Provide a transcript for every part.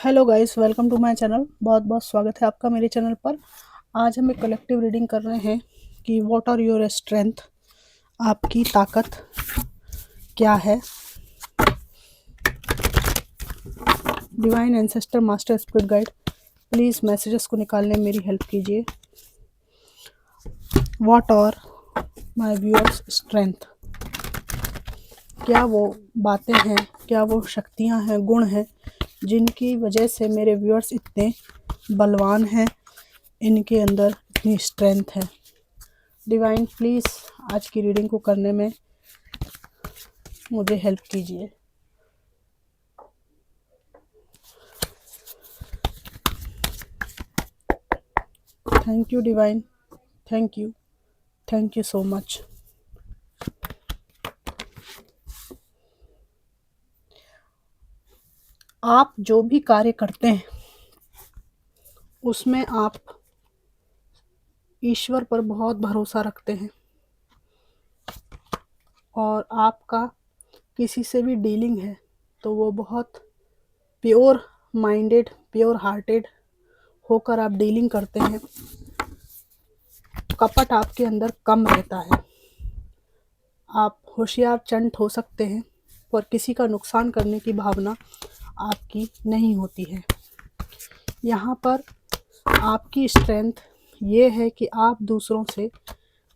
Hello guys, welcome to my channel. बहुत बहुत स्वागत है आपका मेरे चैनल पर। आज हम एक कलेक्टिव रीडिंग कर रहे हैं कि व्हाट आर योर स्ट्रेंथ, आपकी ताकत क्या है। Divine ancestor, master, spirit guide, please messages को निकालने में मेरी हेल्प कीजिए। What are my viewers strength, क्या वो बातें हैं, क्या वो शक्तियाँ हैं, गुण हैं जिनकी वजह से मेरे व्यूअर्स इतने बलवान हैं, इनके अंदर इतनी स्ट्रेंथ है। डिवाइन प्लीज़ आज की रीडिंग को करने में मुझे हेल्प कीजिए। Thank you divine, thank you so much. आप जो भी कार्य करते हैं उसमें आप ईश्वर पर बहुत भरोसा रखते हैं और आपका किसी से भी डीलिंग है तो वो बहुत प्योर माइंडेड, प्योर हार्टेड होकर आप डीलिंग करते हैं। कपट आपके अंदर कम रहता है। आप होशियार चंट हो सकते हैं पर किसी का नुकसान करने की भावना आपकी नहीं होती है। यहाँ पर आपकी स्ट्रेंथ ये है कि आप दूसरों से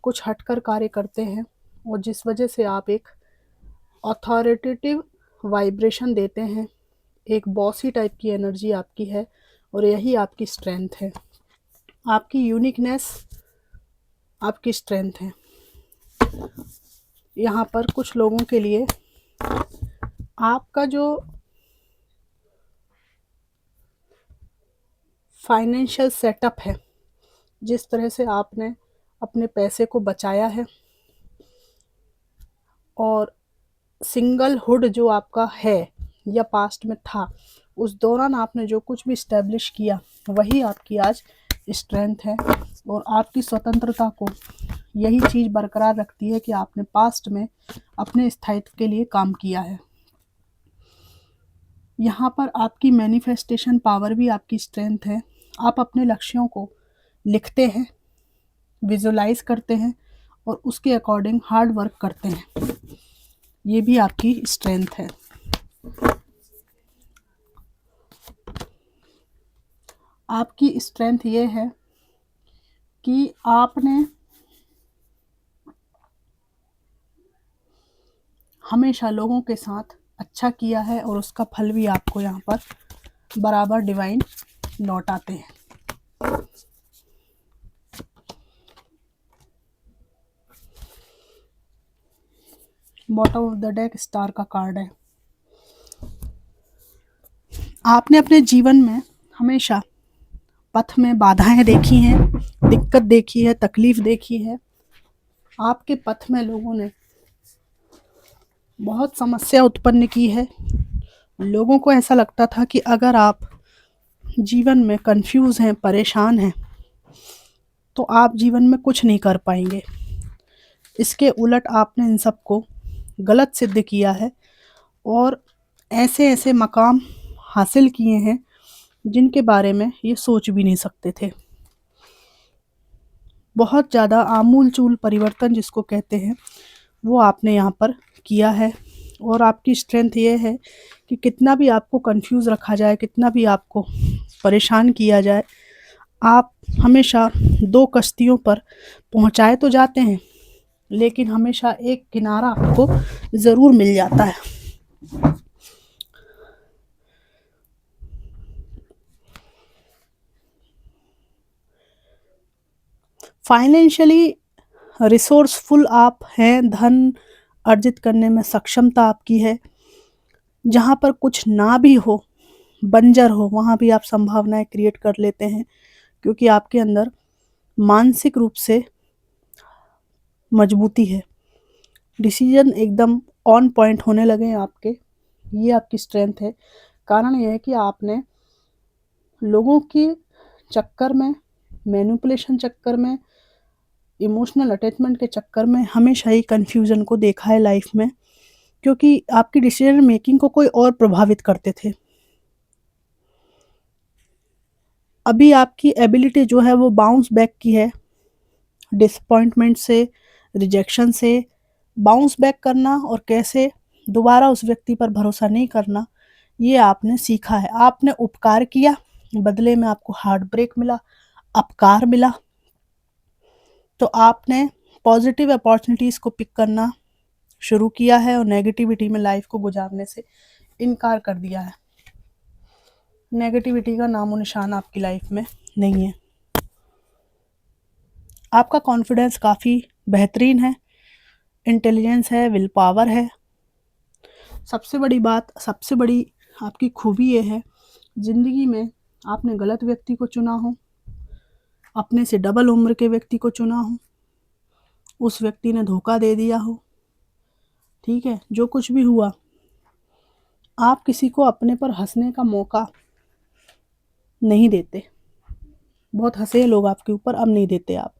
कुछ हटकर कार्य करते हैं और जिस वजह से आप एक अथॉरिटेटिव वाइब्रेशन देते हैं। एक बॉसी टाइप की एनर्जी आपकी है और यही आपकी स्ट्रेंथ है। आपकी यूनिकनेस आपकी स्ट्रेंथ है। यहाँ पर कुछ लोगों के लिए आपका जो फाइनेंशियल सेटअप है, जिस तरह से आपने अपने पैसे को बचाया है और सिंगलहुड जो आपका है या पास्ट में था, उस दौरान आपने जो कुछ भी इस्टेब्लिश किया वही आपकी आज स्ट्रेंथ है। और आपकी स्वतंत्रता को यही चीज़ बरकरार रखती है कि आपने पास्ट में अपने स्थायित्व के लिए काम किया है। यहाँ पर आपकी मैनिफेस्टेशन पावर भी आपकी स्ट्रेंथ है। आप अपने लक्ष्यों को लिखते हैं, विजुलाइज करते हैं और उसके अकॉर्डिंग हार्ड वर्क करते हैं। ये भी आपकी स्ट्रेंथ है। आपकी स्ट्रेंथ ये है कि आपने हमेशा लोगों के साथ अच्छा किया है और उसका फल भी आपको यहाँ पर बराबर डिवाइन लौटाते हैं। Bottom of the deck star का कार्ड है। आपने अपने जीवन में हमेशा पथ में बाधाएं देखी हैं, दिक्कत देखी है, तकलीफ देखी है। आपके पथ में लोगों ने बहुत समस्या उत्पन्न की है। लोगों को ऐसा लगता था कि अगर आप जीवन में कंफ्यूज हैं, परेशान हैं, तो आप जीवन में कुछ नहीं कर पाएंगे। इसके उलट आपने इन सबको गलत सिद्ध किया है और ऐसे ऐसे मकाम हासिल किए हैं जिनके बारे में ये सोच भी नहीं सकते थे। बहुत ज़्यादा आमूल-चूल परिवर्तन जिसको कहते हैं वो आपने यहाँ पर किया है। और आपकी स्ट्रेंथ ये है कि कितना भी आपको कंफ्यूज रखा जाए, कितना भी आपको परेशान किया जाए, आप हमेशा दो कश्तियों पर पहुँचाए तो जाते हैं लेकिन हमेशा एक किनारा आपको ज़रूर मिल जाता है। फाइनेंशियली रिसोर्सफुल आप हैं, धन अर्जित करने में सक्षमता आपकी है। जहाँ पर कुछ ना भी हो, बंजर हो, वहाँ भी आप संभावनाएं क्रिएट कर लेते हैं क्योंकि आपके अंदर मानसिक रूप से मजबूती है। डिसीजन एकदम ऑन पॉइंट होने लगे हैं आपके, ये आपकी स्ट्रेंथ है। कारण यह है कि आपने लोगों के चक्कर में, मैनिपुलेशन चक्कर में, इमोशनल अटैचमेंट के चक्कर में हमेशा ही कन्फ्यूज़न को देखा है लाइफ में, क्योंकि आपकी डिसीजन मेकिंग को कोई और प्रभावित करते थे। अभी आपकी एबिलिटी जो है वो बाउंस बैक की है, डिसअपॉइंटमेंट से, रिजेक्शन से बाउंस बैक करना और कैसे दोबारा उस व्यक्ति पर भरोसा नहीं करना, ये आपने सीखा है। आपने उपकार किया, बदले में आपको हार्ट ब्रेक मिला, अपकार मिला, तो आपने पॉजिटिव अपॉर्चुनिटीज़ को पिक करना शुरू किया है और नेगेटिविटी में लाइफ को गुजारने से इनकार कर दिया है। नेगेटिविटी का नामो निशान आपकी लाइफ में नहीं है। आपका कॉन्फिडेंस काफ़ी बेहतरीन है, इंटेलिजेंस है, विल पावर है। सबसे बड़ी बात, सबसे बड़ी आपकी खूबी ये है, ज़िंदगी में आपने गलत व्यक्ति को चुना हो, अपने से डबल उम्र के व्यक्ति को चुना हो, उस व्यक्ति ने धोखा दे दिया हो, ठीक है, जो कुछ भी हुआ, आप किसी को अपने पर हंसने का मौका नहीं देते। बहुत हंसे लोग आपके ऊपर, अब नहीं देते आप।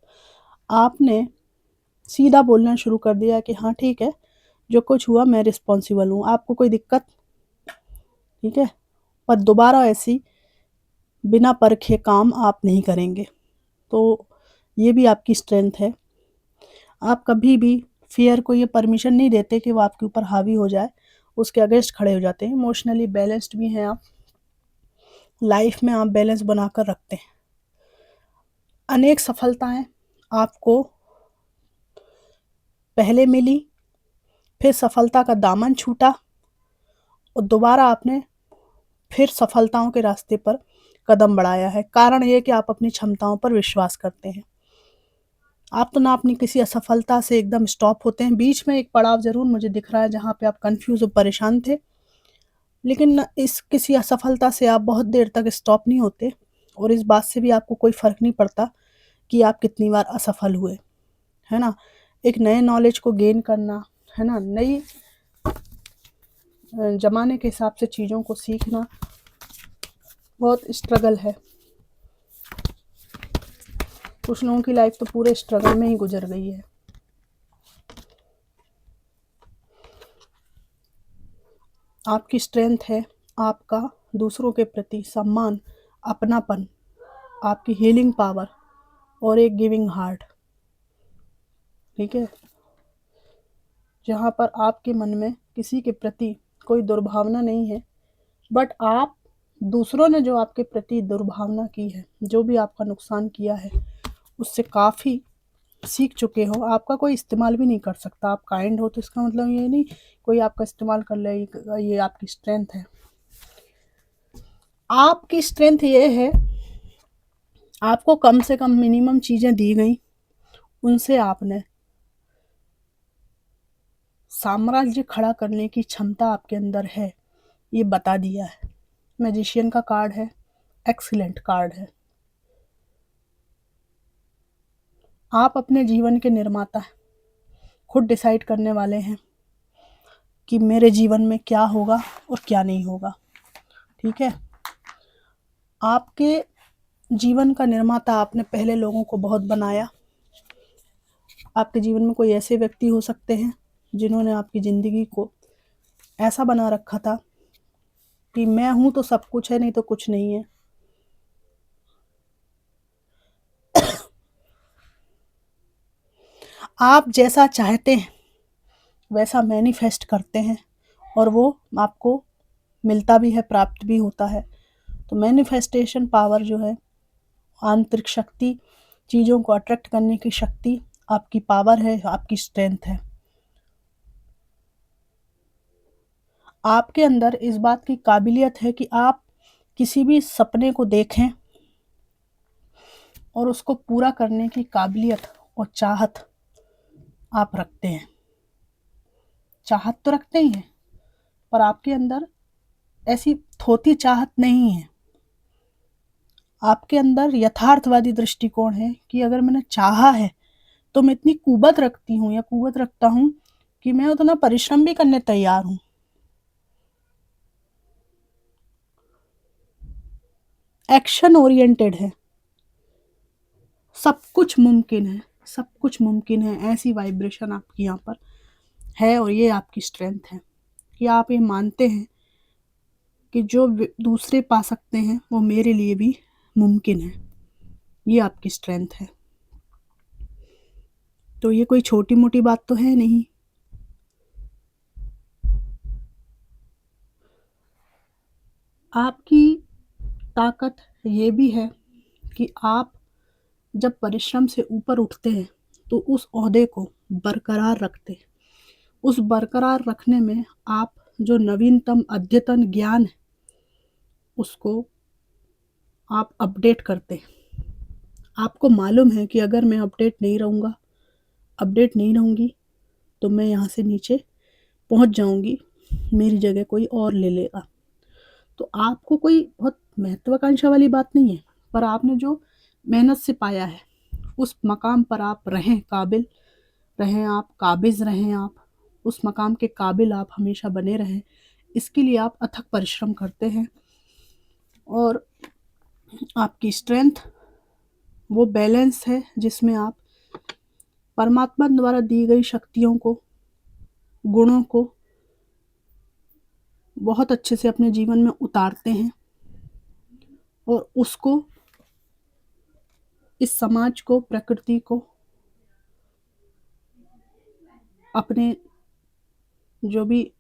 आपने सीधा बोलना शुरू कर दिया कि हाँ ठीक है, जो कुछ हुआ मैं रिस्पॉन्सिबल हूँ, आपको कोई दिक्कत, ठीक है, पर दोबारा ऐसी बिना परखे काम आप नहीं करेंगे। तो ये भी आपकी स्ट्रेंथ है। आप कभी भी फियर को ये परमिशन नहीं देते कि वो आपके ऊपर हावी हो जाए, उसके अगेंस्ट खड़े हो जाते हैं। इमोशनली बैलेंस्ड भी हैं आप, लाइफ में आप बैलेंस बनाकर रखते हैं। अनेक सफलताएं आपको पहले मिली, फिर सफलता का दामन छूटा और दोबारा आपने फिर सफलताओं के रास्ते पर कदम बढ़ाया है। कारण ये कि आप अपनी क्षमताओं पर विश्वास करते हैं। आप तो ना अपनी किसी असफलता से एकदम स्टॉप होते हैं। बीच में एक पड़ाव ज़रूर मुझे दिख रहा है जहाँ पे आप कंफ्यूज और परेशान थे, लेकिन इस किसी असफलता से आप बहुत देर तक स्टॉप नहीं होते और इस बात से भी आपको कोई फ़र्क नहीं पड़ता कि आप कितनी बार असफल हुए, है ना। एक नए नॉलेज को गेन करना, है ना, नई ज़माने के हिसाब से चीज़ों को सीखना बहुत स्ट्रगल है। कुछ लोगों की लाइफ तो पूरे स्ट्रगल में ही गुजर गई है। आपकी स्ट्रेंथ है आपका दूसरों के प्रति सम्मान, अपनापन, आपकी हीलिंग पावर और एक गिविंग हार्ट, ठीक है, जहाँ पर आपके मन में किसी के प्रति कोई दुर्भावना नहीं है, बट आप दूसरों ने जो आपके प्रति दुर्भावना की है, जो भी आपका नुकसान किया है, उससे काफ़ी सीख चुके हो। आपका कोई इस्तेमाल भी नहीं कर सकता। आप काइंड हो तो इसका मतलब ये नहीं कोई आपका इस्तेमाल कर ले, ये आपकी स्ट्रेंथ है। आपकी स्ट्रेंथ ये है, आपको कम से कम मिनिमम चीज़ें दी गई, उनसे आपने साम्राज्य खड़ा करने की क्षमता आपके अंदर है, ये बता दिया है। मैजिशियन का कार्ड है, एक्सीलेंट कार्ड है। आप अपने जीवन के निर्माता हैं, खुद डिसाइड करने वाले हैं कि मेरे जीवन में क्या होगा और क्या नहीं होगा, ठीक है। आपके जीवन का निर्माता आपने पहले लोगों को बहुत बनाया। आपके जीवन में कोई ऐसे व्यक्ति हो सकते हैं जिन्होंने आपकी ज़िंदगी को ऐसा बना रखा था कि मैं हूँ तो सब कुछ है, नहीं तो कुछ नहीं है। आप जैसा चाहते हैं वैसा मैनिफेस्ट करते हैं और वो आपको मिलता भी है, प्राप्त भी होता है। तो मैनिफेस्टेशन पावर जो है, आंतरिक शक्ति, चीज़ों को अट्रैक्ट करने की शक्ति आपकी पावर है, आपकी स्ट्रेंथ है। आपके अंदर इस बात की काबिलियत है कि आप किसी भी सपने को देखें और उसको पूरा करने की काबिलियत और चाहत आप रखते हैं। चाहत तो रखते ही हैं, पर आपके अंदर ऐसी थोती चाहत नहीं है। आपके अंदर यथार्थवादी दृष्टिकोण है कि अगर मैंने चाहा है तो मैं इतनी कुवत रखती हूँ या कुवत रखता हूँ कि मैं उतना परिश्रम भी करने तैयार हूँ। एक्शन ओरिएंटेड है, सब कुछ मुमकिन है, सब कुछ मुमकिन है, ऐसी वाइब्रेशन आपकी यहाँ पर है। और ये आपकी स्ट्रेंथ है कि आप ये मानते हैं कि जो दूसरे पा सकते हैं वो मेरे लिए भी मुमकिन है। ये आपकी स्ट्रेंथ है। तो ये कोई छोटी मोटी बात तो है नहीं। आपकी ताकत ये भी है कि आप जब परिश्रम से ऊपर उठते हैं तो उस ओहदे को बरकरार रखते हैं। उस बरकरार रखने में आप जो नवीनतम अद्यतन ज्ञान है उसको आप अपडेट करते हैं। आपको मालूम है कि अगर मैं अपडेट नहीं रहूँगी तो मैं यहाँ से नीचे पहुँच जाऊँगी, मेरी जगह कोई और ले लेगा। तो आपको कोई बहुत महत्वाकांक्षा वाली बात नहीं है, पर आपने जो मेहनत से पाया है उस मकाम पर आप रहें, काबिल रहें, आप काबिज रहें, आप उस मकाम के काबिल आप हमेशा बने रहें, इसके लिए आप अथक परिश्रम करते हैं। और आपकी स्ट्रेंथ वो बैलेंस है जिसमें आप परमात्मा द्वारा दी गई शक्तियों को, गुणों को बहुत अच्छे से अपने जीवन में उतारते हैं और उसको, इस समाज को, प्रकृति को, अपने जो भी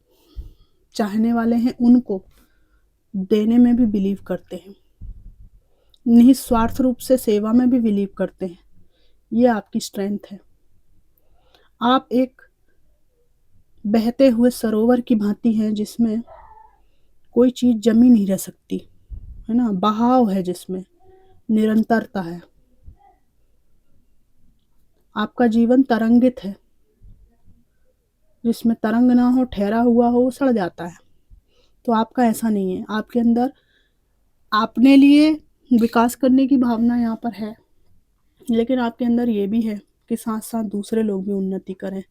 चाहने वाले हैं उनको देने में भी बिलीव करते हैं, निस्वार्थ रूप से सेवा में भी बिलीव करते हैं। ये आपकी स्ट्रेंथ है। आप एक बहते हुए सरोवर की भांति हैं जिसमें कोई चीज़ जमी नहीं रह सकती, है ना, बहाव है जिसमें निरंतरता है। आपका जीवन तरंगित है, जिसमें तरंग ना हो, ठहरा हुआ हो, वो सड़ जाता है। तो आपका ऐसा नहीं है। आपके अंदर अपने लिए विकास करने की भावना यहाँ पर है, लेकिन आपके अंदर ये भी है कि साथ साथ दूसरे लोग भी उन्नति करें,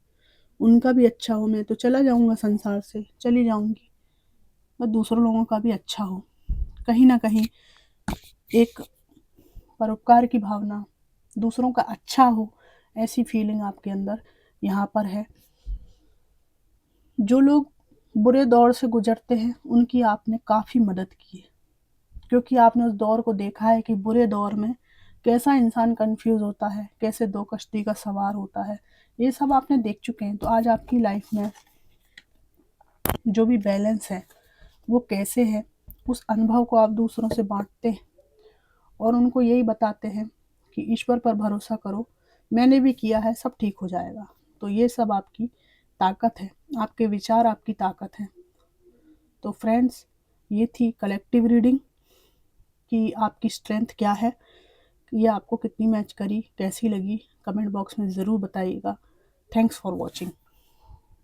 उनका भी अच्छा हो। मैं तो चला जाऊँगा संसार से, चली जाऊँगी, बस दूसरों लोगों का भी अच्छा हो। कहीं ना कहीं एक परोपकार की भावना, दूसरों का अच्छा हो, ऐसी फीलिंग आपके अंदर यहाँ पर है। जो लोग बुरे दौर से गुजरते हैं उनकी आपने काफ़ी मदद की है, क्योंकि आपने उस दौर को देखा है कि बुरे दौर में कैसा इंसान कंफ्यूज होता है, कैसे दो कश्ती का सवार होता है। ये सब आपने देख चुके हैं। तो आज आपकी लाइफ में जो भी बैलेंस है वो कैसे है, उस अनुभव को आप दूसरों से बांटते हैं और उनको यही बताते हैं कि ईश्वर पर भरोसा करो, मैंने भी किया है, सब ठीक हो जाएगा। तो ये सब आपकी ताकत है, आपके विचार आपकी ताकत है। तो फ्रेंड्स, ये थी कलेक्टिव रीडिंग कि आपकी स्ट्रेंथ क्या है, ये आपको कितनी मैच करी, कैसी लगी, कमेंट बॉक्स में ज़रूर बताइएगा। Thanks for watching.